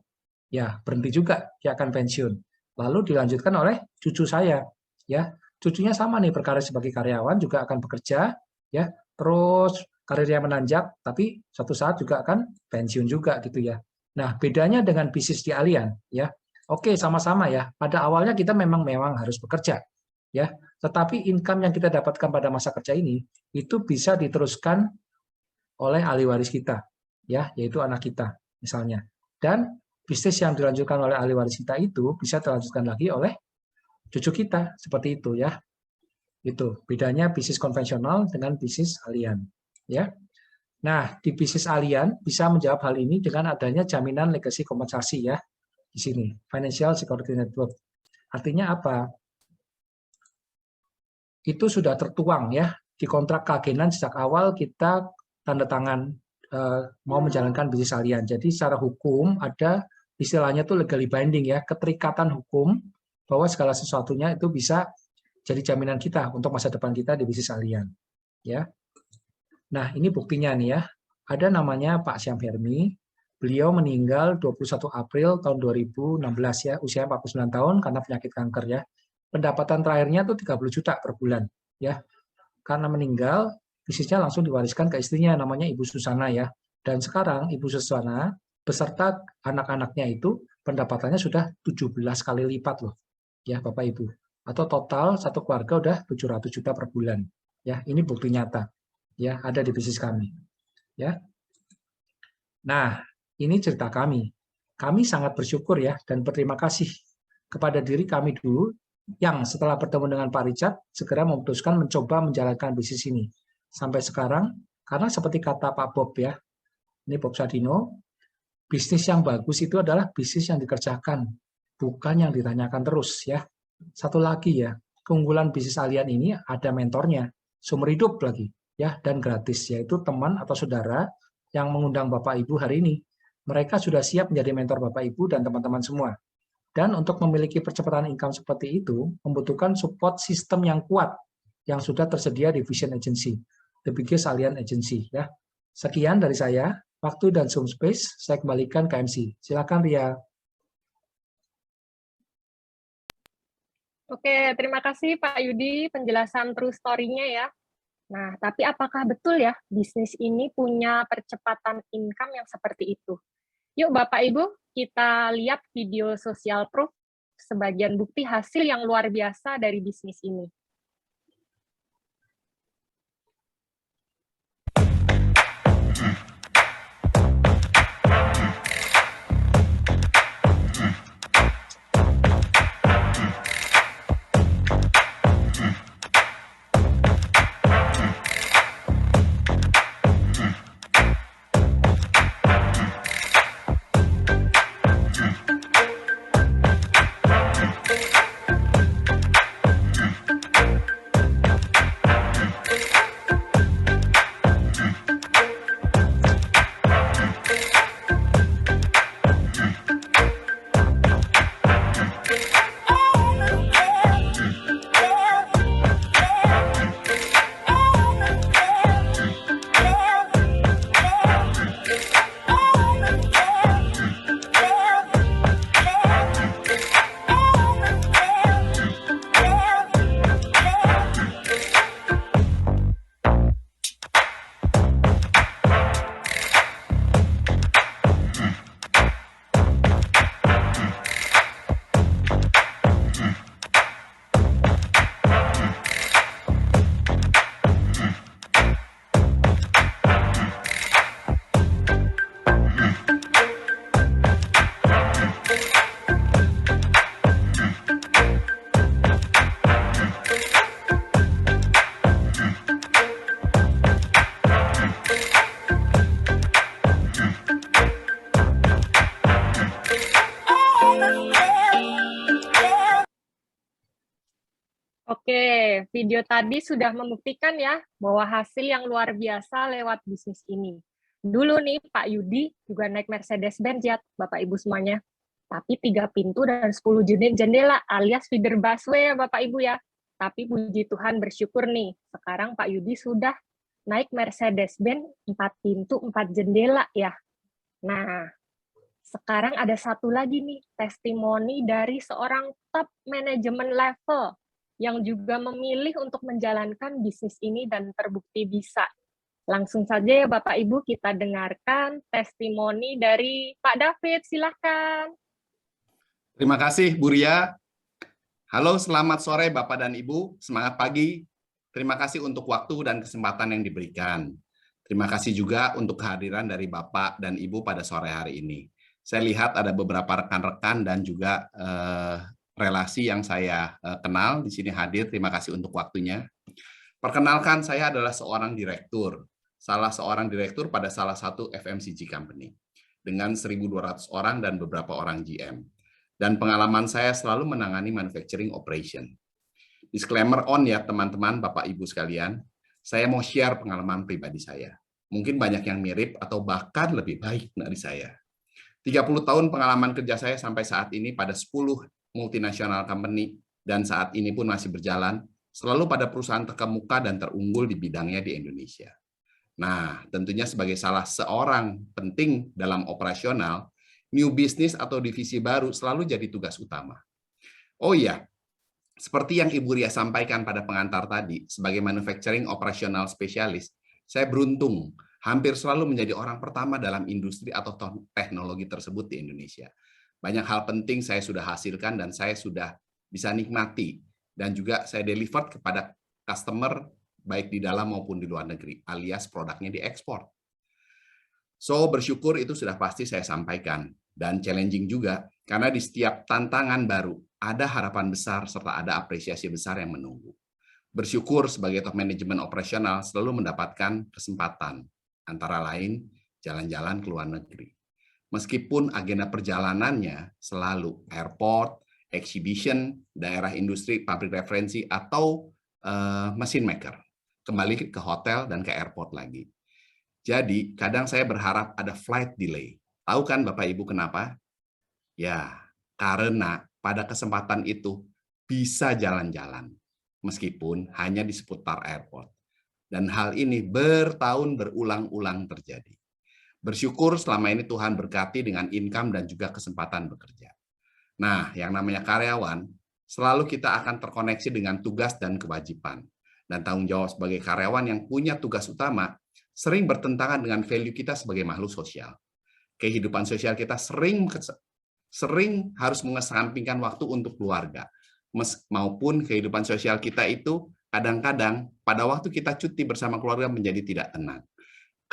ya berhenti juga dia akan pensiun. Lalu dilanjutkan oleh cucu saya. Ya, cucunya sama nih berkarir sebagai karyawan juga akan bekerja ya. Terus karirnya menanjak tapi suatu saat juga akan pensiun juga gitu ya. Nah, bedanya dengan bisnis di Allian ya. Oke, sama-sama ya. Pada awalnya kita memang harus bekerja ya. Tetapi income yang kita dapatkan pada masa kerja ini itu bisa diteruskan oleh ahli waris kita ya, yaitu anak kita misalnya. Dan bisnis yang dilanjutkan oleh ahli waris kita itu bisa dilanjutkan lagi oleh cucu kita, seperti itu ya. Itu bedanya bisnis konvensional dengan bisnis Allian ya. Nah, di bisnis Allian bisa menjawab hal ini dengan adanya jaminan legasi kompensasi ya. Di sini, Financial Security Network. Artinya apa? Itu sudah tertuang ya di kontrak keagenan sejak awal kita tanda tangan mau menjalankan bisnis Allian. Jadi secara hukum ada istilahnya itu legally binding ya, keterikatan hukum bahwa segala sesuatunya itu bisa jadi jaminan kita untuk masa depan kita di bisnis Allian. Ya. Nah, ini buktinya nih ya. Ada namanya Pak Syam Hermi. Beliau meninggal 21 April tahun 2016 ya, usia 49 tahun karena penyakit kanker ya. Pendapatan terakhirnya itu 30 juta per bulan ya. Karena meninggal, bisnisnya langsung diwariskan ke istrinya namanya Ibu Susana ya. Dan sekarang Ibu Susana beserta anak-anaknya itu pendapatannya sudah 17 kali lipat loh. Ya, Bapak Ibu. Atau total satu keluarga udah 700 juta per bulan. Ya, ini bukti nyata. Ya, ada di bisnis kami. Ya. Nah, ini cerita kami. Kami sangat bersyukur ya dan berterima kasih kepada diri kami dulu yang setelah bertemu dengan Pak Richard segera memutuskan mencoba menjalankan bisnis ini. Sampai sekarang, karena seperti kata Pak Bob ya, ini Bob Sadino, bisnis yang bagus itu adalah bisnis yang dikerjakan, bukan yang ditanyakan terus ya. Satu lagi ya, keunggulan bisnis Allian ini ada mentornya, seumur hidup lagi ya, dan gratis, yaitu teman atau saudara yang mengundang Bapak Ibu hari ini. Mereka sudah siap menjadi mentor Bapak Ibu dan teman-teman semua. Dan untuk memiliki percepatan income seperti itu, membutuhkan support sistem yang kuat yang sudah tersedia di Vision Agency, the biggest Allian agency. Ya. Sekian dari saya, waktu dan Zoom Space, saya kembalikan ke MC. Silakan Ria. Oke, terima kasih Pak Yudi penjelasan true story-nya ya. Nah, tapi apakah betul ya bisnis ini punya percepatan income yang seperti itu? Yuk Bapak Ibu, kita lihat video social proof sebagian bukti hasil yang luar biasa dari bisnis ini. Oke, video tadi sudah membuktikan ya bahwa hasil yang luar biasa lewat bisnis ini. Dulu nih Pak Yudi juga naik Mercedes-Benz ya, Bapak Ibu semuanya. Tapi 3 pintu dan 10 unit jendela alias feeder busway ya Bapak Ibu ya. Tapi puji Tuhan bersyukur nih, sekarang Pak Yudi sudah naik Mercedes-Benz 4 pintu, 4 jendela ya. Nah, sekarang ada satu lagi nih, testimoni dari seorang top manajemen level yang juga memilih untuk menjalankan bisnis ini dan terbukti bisa. Langsung saja ya Bapak Ibu kita dengarkan testimoni dari Pak David, silakan. Terima kasih Bu Ria. Halo, selamat sore Bapak dan Ibu, semangat pagi. Terima kasih untuk waktu dan kesempatan yang diberikan. Terima kasih juga untuk kehadiran dari Bapak dan Ibu pada sore hari ini. Saya lihat ada beberapa rekan-rekan dan juga relasi yang saya kenal di sini hadir. Terima kasih untuk waktunya. Perkenalkan, saya adalah seorang direktur, salah seorang direktur pada salah satu FMCG company dengan 1.200 orang dan beberapa orang GM. Dan pengalaman saya selalu menangani manufacturing operation. Disclaimer on ya teman-teman, Bapak Ibu sekalian, saya mau share pengalaman pribadi saya. Mungkin banyak yang mirip atau bahkan lebih baik dari saya. 30 tahun pengalaman kerja saya sampai saat ini pada 10 multinasional company, dan saat ini pun masih berjalan, selalu pada perusahaan terkemuka dan terunggul di bidangnya di Indonesia. Nah, tentunya sebagai salah seorang penting dalam operasional, new business atau divisi baru selalu jadi tugas utama. Oh iya, seperti yang Ibu Ria sampaikan pada pengantar tadi, sebagai manufacturing operational specialist, saya beruntung hampir selalu menjadi orang pertama dalam industri atau teknologi tersebut di Indonesia. Banyak hal penting saya sudah hasilkan dan saya sudah bisa nikmati. Dan juga saya deliver kepada customer baik di dalam maupun di luar negeri, alias produknya diekspor. So, bersyukur itu sudah pasti saya sampaikan. Dan challenging juga, karena di setiap tantangan baru, ada harapan besar serta ada apresiasi besar yang menunggu. Bersyukur sebagai top manajemen operasional selalu mendapatkan kesempatan, antara lain jalan-jalan ke luar negeri. Meskipun agenda perjalanannya selalu airport, exhibition, daerah industri, pabrik referensi, atau mesin maker. Kembali ke hotel dan ke airport lagi. Jadi, kadang saya berharap ada flight delay. Tahu kan Bapak Ibu kenapa? Ya, karena pada kesempatan itu bisa jalan-jalan, meskipun hanya di seputar airport. Dan hal ini bertahun berulang-ulang terjadi. Bersyukur selama ini Tuhan berkati dengan income dan juga kesempatan bekerja. Nah, yang namanya karyawan, selalu kita akan terkoneksi dengan tugas dan kewajiban. Dan tanggung jawab sebagai karyawan yang punya tugas utama sering bertentangan dengan value kita sebagai makhluk sosial. Kehidupan sosial kita sering harus mengesampingkan waktu untuk keluarga. Maupun kehidupan sosial kita itu kadang-kadang pada waktu kita cuti bersama keluarga menjadi tidak tenang.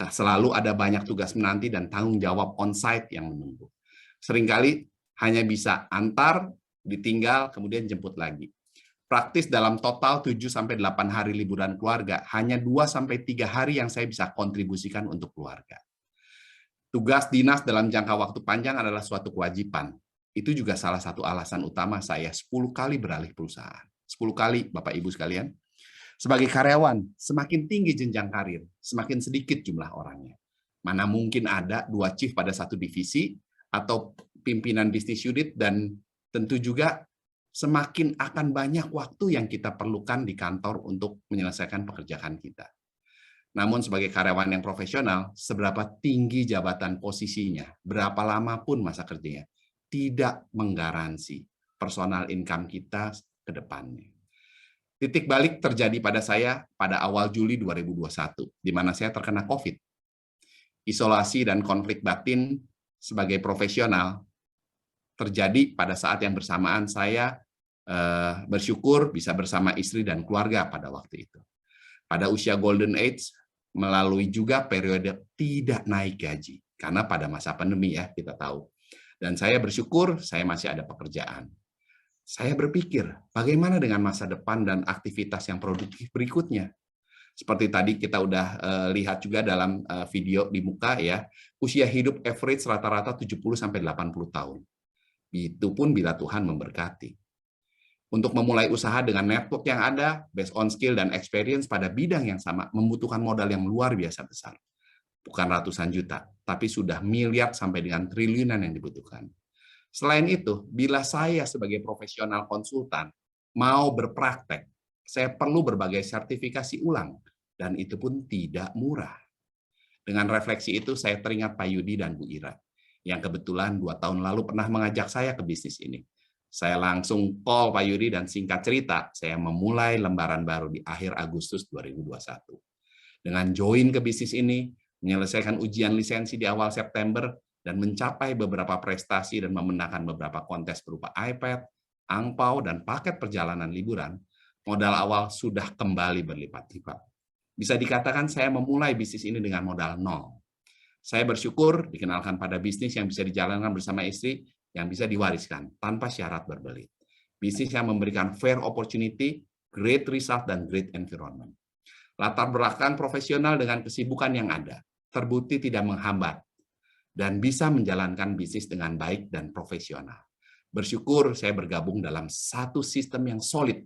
Selalu ada banyak tugas menanti dan tanggung jawab on-site yang menunggu. Seringkali hanya bisa antar, ditinggal, kemudian jemput lagi. Praktis dalam total 7-8 hari liburan keluarga, hanya 2-3 hari yang saya bisa kontribusikan untuk keluarga. Tugas dinas dalam jangka waktu panjang adalah suatu kewajiban. Itu juga salah satu alasan utama saya 10 kali beralih perusahaan. 10 kali, Bapak Ibu sekalian. Sebagai karyawan, semakin tinggi jenjang karir, semakin sedikit jumlah orangnya. Mana mungkin ada 2 chief pada satu divisi, atau pimpinan bisnis unit, dan tentu juga semakin akan banyak waktu yang kita perlukan di kantor untuk menyelesaikan pekerjaan kita. Namun sebagai karyawan yang profesional, seberapa tinggi jabatan posisinya, berapa lama pun masa kerjanya, tidak menggaransi personal income kita ke depannya. Titik balik terjadi pada saya pada awal Juli 2021, di mana saya terkena COVID. Isolasi dan konflik batin sebagai profesional terjadi pada saat yang bersamaan saya bersyukur bisa bersama istri dan keluarga pada waktu itu. Pada usia golden age, melalui juga periode tidak naik gaji, karena pada masa pandemi ya kita tahu. Dan saya bersyukur saya masih ada pekerjaan. Saya berpikir, bagaimana dengan masa depan dan aktivitas yang produktif berikutnya? Seperti tadi kita udah lihat juga dalam video di muka ya, usia hidup average rata-rata 70-80 tahun. Itu pun bila Tuhan memberkati. Untuk memulai usaha dengan network yang ada, based on skill dan experience pada bidang yang sama, membutuhkan modal yang luar biasa besar. Bukan ratusan juta, tapi sudah miliar sampai dengan triliunan yang dibutuhkan. Selain itu, bila saya sebagai profesional konsultan mau berpraktek, saya perlu berbagai sertifikasi ulang, dan itu pun tidak murah. Dengan refleksi itu, saya teringat Pak Yudi dan Bu Ira, yang kebetulan 2 tahun lalu pernah mengajak saya ke bisnis ini. Saya langsung call Pak Yudi dan singkat cerita, saya memulai lembaran baru di akhir Agustus 2021. Dengan join ke bisnis ini, menyelesaikan ujian lisensi di awal September, dan mencapai beberapa prestasi dan memenangkan beberapa kontes berupa iPad, angpau, dan paket perjalanan liburan, modal awal sudah kembali berlipat-lipat. Bisa dikatakan saya memulai bisnis ini dengan modal nol. Saya bersyukur dikenalkan pada bisnis yang bisa dijalankan bersama istri, yang bisa diwariskan tanpa syarat berbelit. Bisnis yang memberikan fair opportunity, great result, dan great environment. Latar belakang profesional dengan kesibukan yang ada, terbukti tidak menghambat, dan bisa menjalankan bisnis dengan baik dan profesional. Bersyukur saya bergabung dalam satu sistem yang solid,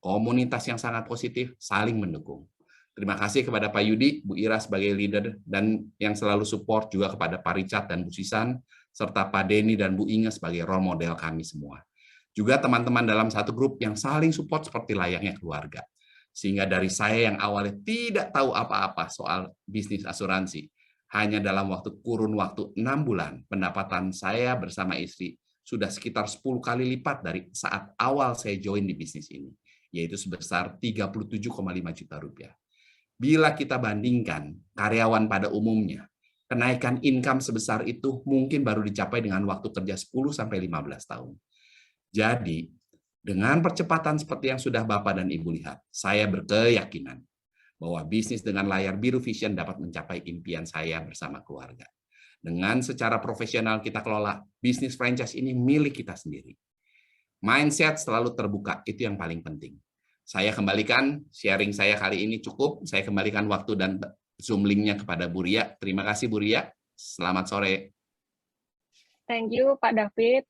komunitas yang sangat positif, saling mendukung. Terima kasih kepada Pak Yudi, Bu Ira sebagai leader, dan yang selalu support juga kepada Pak Richard dan Bu Sisan, serta Pak Denny dan Bu Inge sebagai role model kami semua. Juga teman-teman dalam satu grup yang saling support seperti layaknya keluarga. Sehingga dari saya yang awalnya tidak tahu apa-apa soal bisnis asuransi, hanya dalam kurun waktu 6 bulan, pendapatan saya bersama istri sudah sekitar 10 kali lipat dari saat awal saya join di bisnis ini, yaitu sebesar 37,5 juta rupiah. Bila kita bandingkan karyawan pada umumnya, kenaikan income sebesar itu mungkin baru dicapai dengan waktu kerja 10-15 tahun. Jadi, dengan percepatan seperti yang sudah Bapak dan Ibu lihat, saya berkeyakinan bahwa bisnis dengan layar biru vision dapat mencapai impian saya bersama keluarga. Dengan secara profesional kita kelola, bisnis franchise ini milik kita sendiri. Mindset selalu terbuka, itu yang paling penting. Saya kembalikan sharing saya kali ini cukup, saya kembalikan waktu dan Zoom link-nya kepada Bu Ria. Terima kasih Bu Ria. Selamat sore. Thank you Pak David.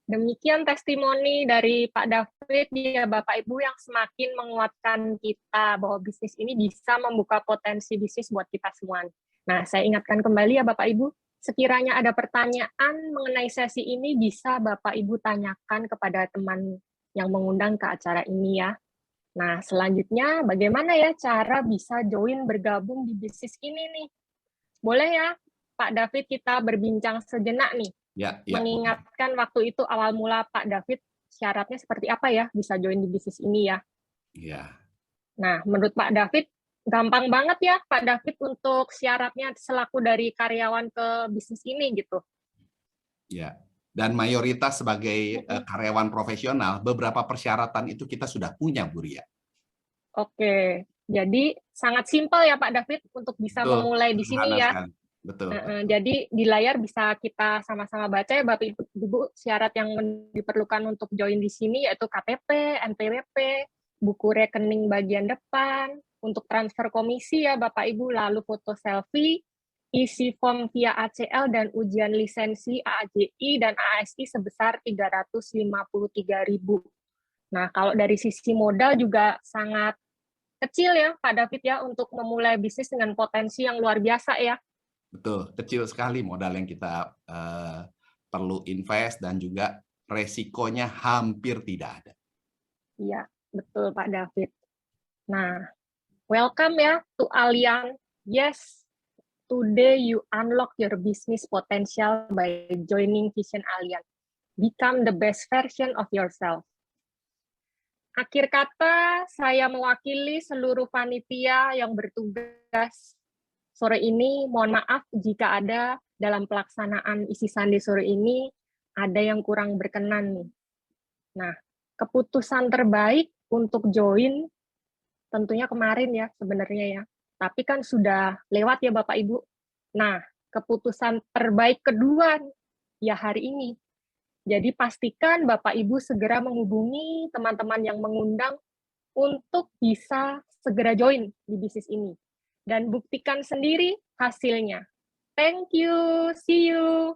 Demikian testimoni dari Pak David ya Bapak Ibu yang semakin menguatkan kita bahwa bisnis ini bisa membuka potensi bisnis buat kita semua. Nah, saya ingatkan kembali ya Bapak Ibu, sekiranya ada pertanyaan mengenai sesi ini bisa Bapak Ibu tanyakan kepada teman yang mengundang ke acara ini ya. Nah, selanjutnya bagaimana ya cara bisa join bergabung di bisnis ini nih? Boleh ya, Pak David, kita berbincang sejenak nih. Ya. Mengingatkan waktu itu awal mula Pak David, syaratnya seperti apa ya bisa join di bisnis ini ya? Ya. Nah, menurut Pak David, gampang banget ya Pak David untuk syaratnya selaku dari karyawan ke bisnis ini gitu. Ya. Dan mayoritas sebagai karyawan profesional, beberapa persyaratan itu kita sudah punya, Bu Ria. Oke, jadi sangat simpel ya Pak David untuk bisa memulai di sini ya. Betul. Jadi di layar bisa kita sama-sama baca ya Bapak Ibu, syarat yang diperlukan untuk join di sini yaitu KTP, NPWP, buku rekening bagian depan, untuk transfer komisi ya Bapak Ibu, lalu foto selfie, isi form via ACL dan ujian lisensi AAJI dan ASI sebesar 353.000. Nah, kalau dari sisi modal juga sangat kecil ya Pak David ya untuk memulai bisnis dengan potensi yang luar biasa ya. Betul, kecil sekali modal yang kita perlu invest dan juga resikonya hampir tidak ada. Iya, betul Pak David. Nah, welcome ya to Allian. Yes, today you unlock your business potential by joining Vision Allian. Become the best version of yourself. Akhir kata, saya mewakili seluruh panitia yang bertugas sore ini. Mohon maaf jika ada dalam pelaksanaan isi sandi sore ini, ada yang kurang berkenan nih. Nah, keputusan terbaik untuk join tentunya kemarin ya sebenarnya ya. Tapi kan sudah lewat ya Bapak Ibu. Nah, keputusan terbaik kedua ya hari ini. Jadi pastikan Bapak Ibu segera menghubungi teman-teman yang mengundang untuk bisa segera join di bisnis ini. Dan buktikan sendiri hasilnya. Thank you. See you.